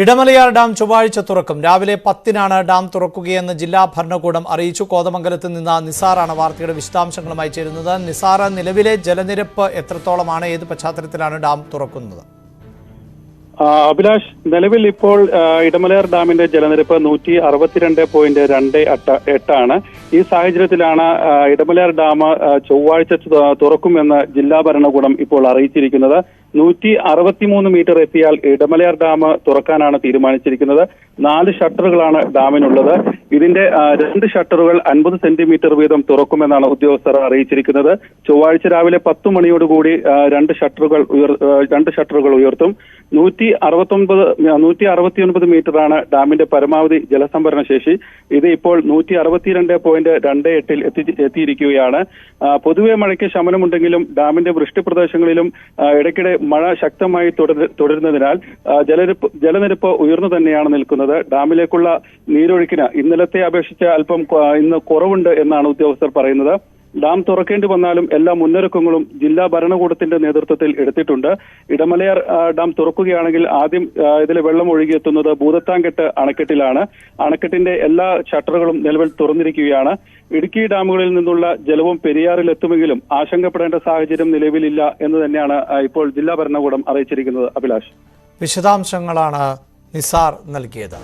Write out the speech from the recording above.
Idamalayar dam ചൊവ്വാഴ്ച തുറക്കും. രാവിലെ 10-നാണ് ഡാം തുറക്കുകയെന്ന് ജില്ലാ ഭരണകൂടം അറിയിച്ചു. കോതമംഗലത്ത് നിന്ന് നിസാറാണ് വാർത്തയുടെ വിശദാംശങ്ങളുമായി ചേരുന്നത്. നിസാർ, നിലവിലെ ജലനിരപ്പ് എത്രത്തോളമാണ്? ഏത് പശ്ചാത്തലത്തിലാണ് ഡാം തുറക്കുന്നത്? അഭിലാഷ്, നിലവിൽ ഇപ്പോൾ ഇടമലയാർ ഡാമിന്റെ ജലനിരപ്പ് 162.28 ആണ്. ഈ സാഹചര്യത്തിലാണ് ഇടമലയാർ ഡാം ചൊവ്വാഴ്ച തുറക്കുമെന്ന് ജില്ലാ ഭരണകൂടം ഇപ്പോൾ അറിയിച്ചിരിക്കുന്നത്. 163 മീറ്റർ എത്തിയാൽ ഇടമലയാർ ഡാം തുറക്കാനാണ് തീരുമാനിച്ചിരിക്കുന്നത്. 4 ഷട്ടറുകളാണ് ഡാമിനുള്ളത്. ഇതിന്റെ 2 ഷട്ടറുകൾ 50 സെന്റിമീറ്റർ വീതം തുറക്കുമെന്നാണ് ഉദ്യോഗസ്ഥർ അറിയിച്ചിരിക്കുന്നത്. ചൊവ്വാഴ്ച രാവിലെ 10 മണിയോടുകൂടി 2 ഷട്ടറുകൾ ഉയർത്തും. 169 മീറ്ററാണ് ഡാമിന്റെ പരമാവധി ജലസംഭരണ ശേഷി. ഇത് ഇപ്പോൾ 162.28 എത്തിയിരിക്കുകയാണ്. പൊതുവെ മഴയ്ക്ക് ശമനമുണ്ടെങ്കിലും ഡാമിന്റെ വൃഷ്ടിപ്രദേശങ്ങളിലും ഇടയ്ക്കിടെ മഴ ശക്തമായി തുടരുന്നതിനാൽ ജലനിരപ്പ് ഉയർന്നു തന്നെയാണ് നിൽക്കുന്നത്. ഡാമിലേക്കുള്ള നീരൊഴുക്കിന് ഇന്നലത്തെ അപേക്ഷിച്ച് അല്പം ഇന്ന് കുറവുണ്ട് എന്നാണ് ഉദ്യോഗസ്ഥർ പറയുന്നത്. ഡാം തുറക്കേണ്ടി വന്നാലും എല്ലാ മുന്നൊരുക്കങ്ങളും ജില്ലാ ഭരണകൂടത്തിന്റെ നേതൃത്വത്തിൽ എടുത്തിട്ടുണ്ട്. ഇടമലയാർ ഡാം തുറക്കുകയാണെങ്കിൽ ആദ്യം ഇതിലെ വെള്ളം ഒഴുകിയെത്തുന്നത് ഭൂതത്താൻകെട്ട് അണക്കെട്ടിലാണ്. അണക്കെട്ടിന്റെ എല്ലാ ഷട്ടറുകളും നിലവിൽ തുറന്നിരിക്കുകയാണ്. ഇടുക്കി ഡാമുകളിൽ നിന്നുള്ള ജലവും പെരിയാറിൽ എത്തുമെങ്കിലും ആശങ്കപ്പെടേണ്ട സാഹചര്യം നിലവിലില്ല എന്ന് തന്നെയാണ് ഇപ്പോൾ ജില്ലാ ഭരണകൂടം അറിയിച്ചിരിക്കുന്നത്. അഭിലാഷ്, വിശദാംശങ്ങളാണ് നിസാർ നൽകിയത്.